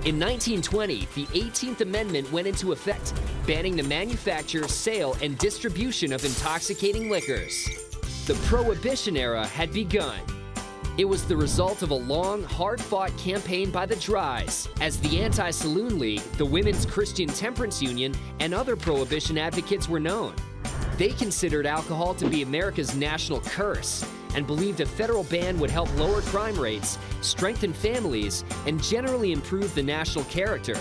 In 1920, the 18th Amendment went into effect, banning the manufacture, sale, and distribution of intoxicating liquors. The Prohibition era had begun. It was the result of a long, hard-fought campaign by the Dries, as the Anti-Saloon League, the Women's Christian Temperance Union, and other Prohibition advocates were known. They considered alcohol to be America's national curse and believed a federal ban would help lower crime rates, strengthen families, and generally improve the national character.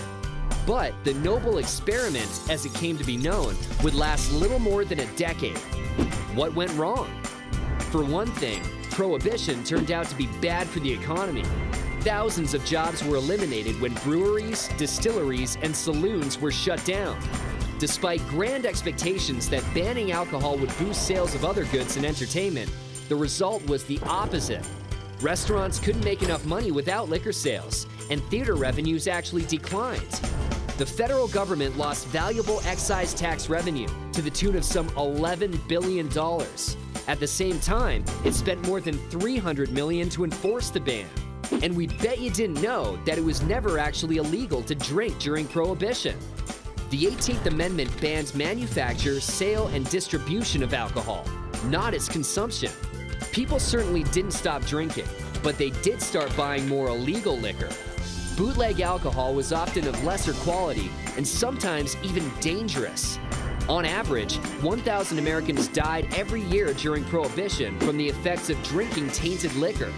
But the noble experiment, as it came to be known, would last little more than a decade. What went wrong? For one thing, Prohibition turned out to be bad for the economy. Thousands of jobs were eliminated when breweries, distilleries, and saloons were shut down. Despite grand expectations that banning alcohol would boost sales of other goods and entertainment, the result was the opposite. Restaurants couldn't make enough money without liquor sales, and theater revenues actually declined. The federal government lost valuable excise tax revenue to the tune of some $11 billion. At the same time, it spent more than $300 million to enforce the ban. And we bet you didn't know that it was never actually illegal to drink during Prohibition. The 18th Amendment bans manufacture, sale, and distribution of alcohol, not its consumption. People certainly didn't stop drinking, but they did start buying more illegal liquor. Bootleg alcohol was often of lesser quality and sometimes even dangerous. On average, 1,000 Americans died every year during Prohibition from the effects of drinking tainted liquor.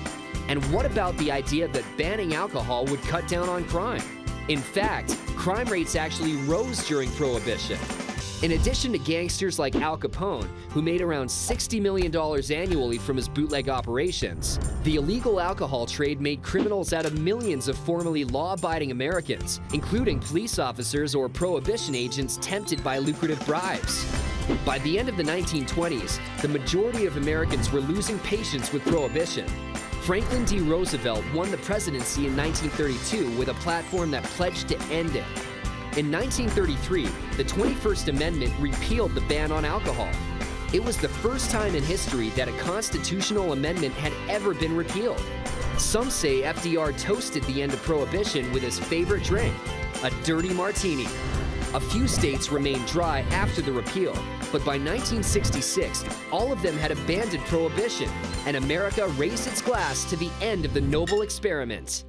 And what about the idea that banning alcohol would cut down on crime? In fact, crime rates actually rose during Prohibition. In addition to gangsters like Al Capone, who made around $60 million annually from his bootleg operations, the illegal alcohol trade made criminals out of millions of formerly law-abiding Americans, including police officers or Prohibition agents tempted by lucrative bribes. By the end of the 1920s, the majority of Americans were losing patience with Prohibition. Franklin D. Roosevelt won the presidency in 1932 with a platform that pledged to end it. In 1933, the 21st Amendment repealed the ban on alcohol. It was the first time in history that a constitutional amendment had ever been repealed. Some say FDR toasted the end of Prohibition with his favorite drink, a dirty martini. A few states remained dry after the repeal, but by 1966, all of them had abandoned Prohibition, and America raised its glass to the end of the noble experiment.